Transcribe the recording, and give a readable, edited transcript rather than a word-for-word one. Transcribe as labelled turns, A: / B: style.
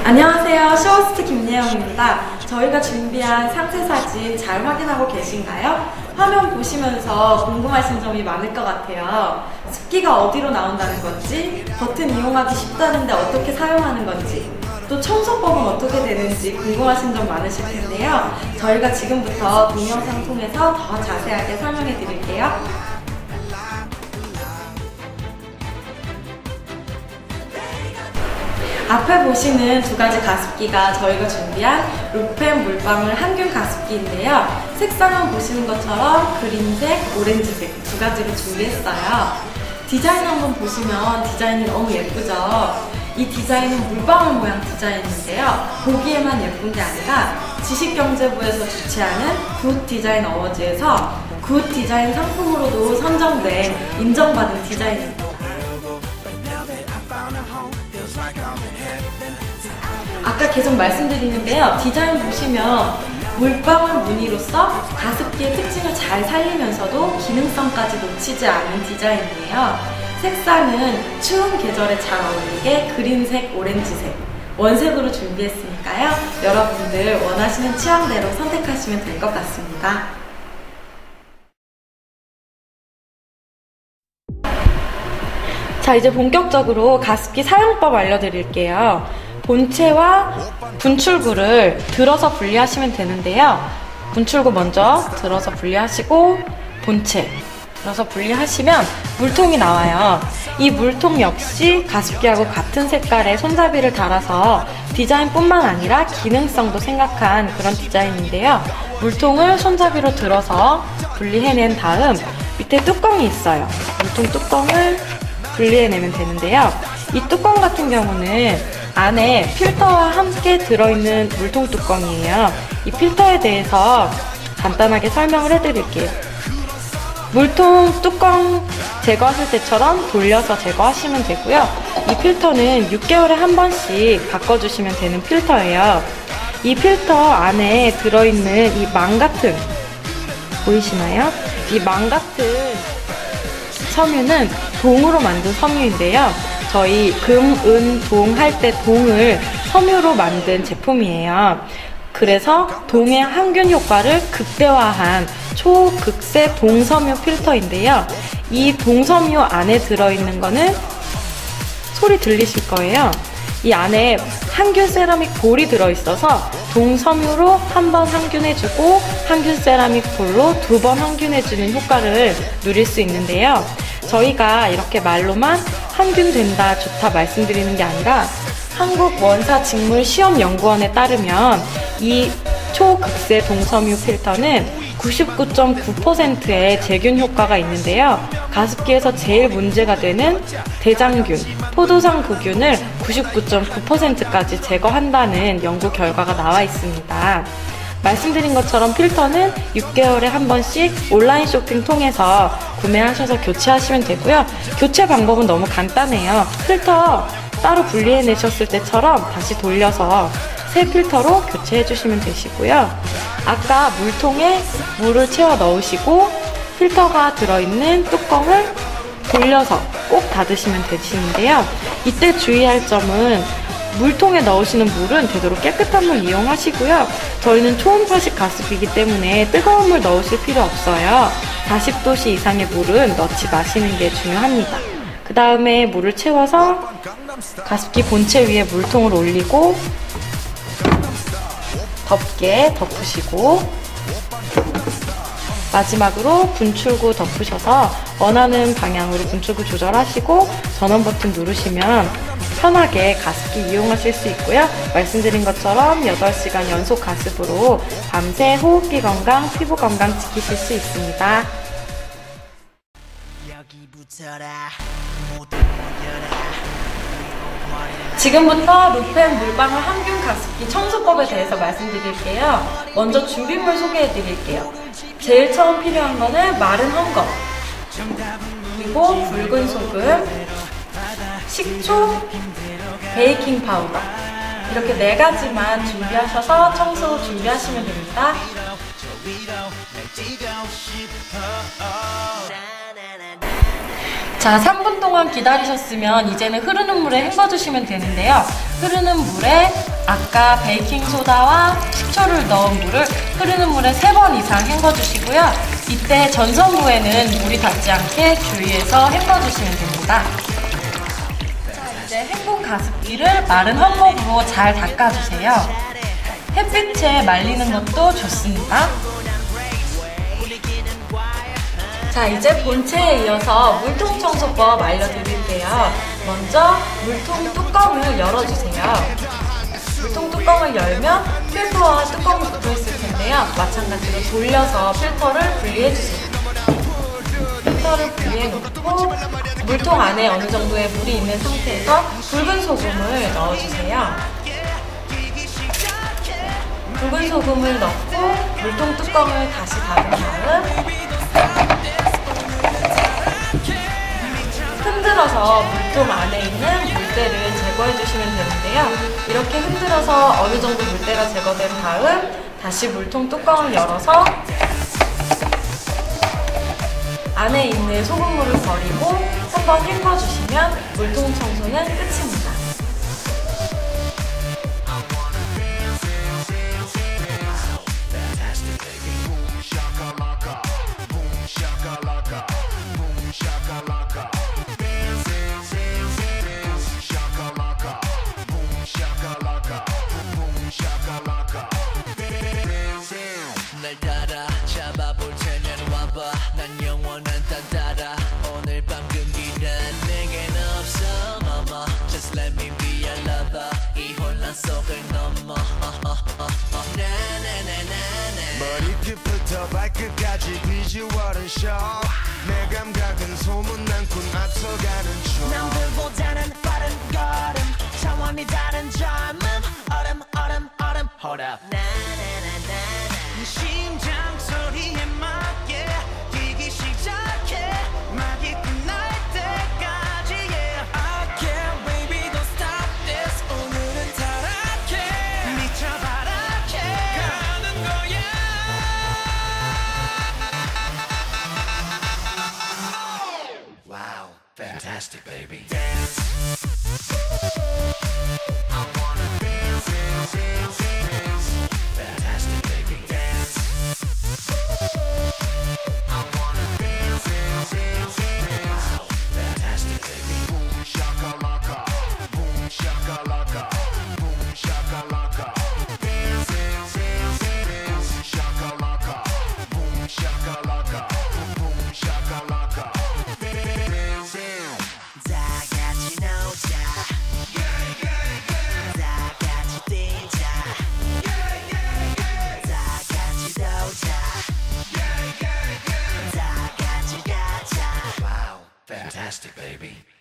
A: 안녕하세요. 쇼호스트 김예영입니다. 저희가 준비한 상세 사진 잘 확인하고 계신가요? 화면 보시면서 궁금하신 점이 많을 것 같아요. 습기가 어디로 나온다는 건지, 버튼 이용하기 쉽다는데 어떻게 사용하는 건지, 또 청소법은 어떻게 되는지 궁금하신 점 많으실 텐데요. 저희가 지금부터 동영상 통해서 더 자세하게 설명해 드릴게요. 앞에 보시는 두 가지 가습기가 저희가 준비한 루펜 물방울 항균 가습기인데요. 색상은 보시는 것처럼 그린색, 오렌지색 두 가지로 준비했어요. 디자인 한번 보시면 디자인이 너무 예쁘죠? 이 디자인은 물방울 모양 디자인인데요. 보기에만 예쁜 게 아니라 지식경제부에서 주최하는 굿 디자인 어워즈에서 굿 디자인 상품으로도 선정된 인정받은 디자인입니다. 아까 계속 말씀드리는데요. 디자인 보시면 물방울 무늬로서 가습기의 특징을 잘 살리면서도 기능성까지 놓치지 않은 디자인이에요. 색상은 추운 계절에 잘 어울리게 그린색, 오렌지색 원색으로 준비했으니까요. 여러분들 원하시는 취향대로 선택하시면 될 것 같습니다. 자, 이제 본격적으로 가습기 사용법 알려드릴게요. 본체와 분출구를 들어서 분리하시면 되는데요. 분출구 먼저 들어서 분리하시고 본체 들어서 분리하시면 물통이 나와요. 이 물통 역시 가습기하고 같은 색깔의 손잡이를 달아서 디자인뿐만 아니라 기능성도 생각한 그런 디자인인데요. 물통을 손잡이로 들어서 분리해낸 다음 밑에 뚜껑이 있어요. 물통 뚜껑을 분리해내면 되는데요. 이 뚜껑 같은 경우는 안에 필터와 함께 들어있는 물통 뚜껑이에요. 이 필터에 대해서 간단하게 설명을 해드릴게요. 물통 뚜껑 제거하실 때처럼 돌려서 제거하시면 되고요. 이 필터는 6개월에 한 번씩 바꿔주시면 되는 필터예요. 이 필터 안에 들어있는 이 망 같은, 보이시나요? 이 망 같은 섬유는 동으로 만든 섬유인데요. 저희 금, 은, 동 할 때 동을 섬유로 만든 제품이에요. 그래서 동의 항균 효과를 극대화한 초극세 동섬유 필터인데요. 이 동섬유 안에 들어있는 거는 소리 들리실 거예요. 이 안에 항균 세라믹 볼이 들어있어서 동섬유로 한 번 항균해주고 항균 세라믹 볼로 2번 항균해주는 효과를 누릴 수 있는데요. 저희가 이렇게 말로만 항균된다, 좋다 말씀드리는 게 아니라 한국원사직물시험연구원에 따르면 이 초극세 동섬유 필터는 99.9%의 제균 효과가 있는데요. 가습기에서 제일 문제가 되는 대장균, 포도상 구균을 99.9%까지 제거한다는 연구 결과가 나와 있습니다. 말씀드린 것처럼 필터는 6개월에 한 번씩 온라인 쇼핑 통해서 구매하셔서 교체하시면 되고요. 교체 방법은 너무 간단해요. 필터 따로 분리해내셨을 때처럼 다시 돌려서 새 필터로 교체해 주시면 되시고요. 아까 물통에 물을 채워 넣으시고 필터가 들어있는 뚜껑을 돌려서 꼭 닫으시면 되시는데요. 이때 주의할 점은 물통에 넣으시는 물은 되도록 깨끗한 물 이용하시고요. 저희는 초음파식 가습기이기 때문에 뜨거운 물 넣으실 필요 없어요. 40도씨 이상의 물은 넣지 마시는 게 중요합니다. 그 다음에 물을 채워서 가습기 본체 위에 물통을 올리고 덮게 덮으시고 마지막으로 분출구 덮으셔서 원하는 방향으로 분출구 조절하시고 전원 버튼 누르시면 편하게 가습기 이용하실 수 있고요. 말씀드린 것처럼 8시간 연속 가습으로 밤새 호흡기 건강, 피부 건강 지키실 수 있습니다. 지금부터 루펜 물방울 항균 가습기 청소법에 대해서 말씀드릴게요. 먼저 준비물 소개해 드릴게요. 제일 처음 필요한 거는 마른 헝겊, 그리고 붉은 소금, 식초, 베이킹 파우더, 이렇게 4가지만 준비하셔서 청소 준비하시면 됩니다. 자, 3분 동안 기다리셨으면 이제는 흐르는 물에 헹궈주시면 되는데요. 흐르는 물에 아까 베이킹소다와 식초를 넣은 물을 흐르는 물에 3번 이상 헹궈주시고요. 이때 전선부에는 물이 닿지 않게 주의해서 헹궈주시면 됩니다. 자, 이제 헹군 가습기를 마른 헌목으로 잘 닦아주세요. 햇빛에 말리는 것도 좋습니다. 자, 이제 본체에 이어서 물통 청소법 알려드릴게요. 먼저 물통 뚜껑을 열어주세요. 물통 뚜껑을 열면 필터와 뚜껑이 붙어있을 텐데요. 마찬가지로 돌려서 필터를 분리해주세요. 필터를 분리해놓고 물통 안에 어느 정도의 물이 있는 상태에서 굵은 소금을 넣어주세요. 굵은 소금을 넣고 물통 뚜껑을 다시 닫은 다음 흔들어서 물통 안에 있는 물때를 제거해 주시면 되는데요. 이렇게 흔들어서 어느 정도 물때가 제거된 다음 다시 물통 뚜껑을 열어서 안에 있는 소금물을 버리고 한번 헹궈주시면 물통 청소는 끝입니다.
B: 날 따라 잡아볼 테면 와봐. 난 영원한 딴따라. 오늘 밤 금기란 내겐 없어 mama. Just let me be your lover. 이 혼란 속을 넘어
C: 머리끝부터 발끝까지 비주얼은 쇼. 내 감각은 소문난군 앞서가는 중.
B: 남들보다는 빠른 걸음. 차원이 다른 젊음. 얼음 Hold up.
C: 심장 소리에 맞게 뛰기 시작해. 막이 끝날 때까지 yeah. I can't baby don't stop this. 오늘은 타락해. 미쳐 바라게 가는 거야.
B: Wow, fantastic baby. Fantastic, baby.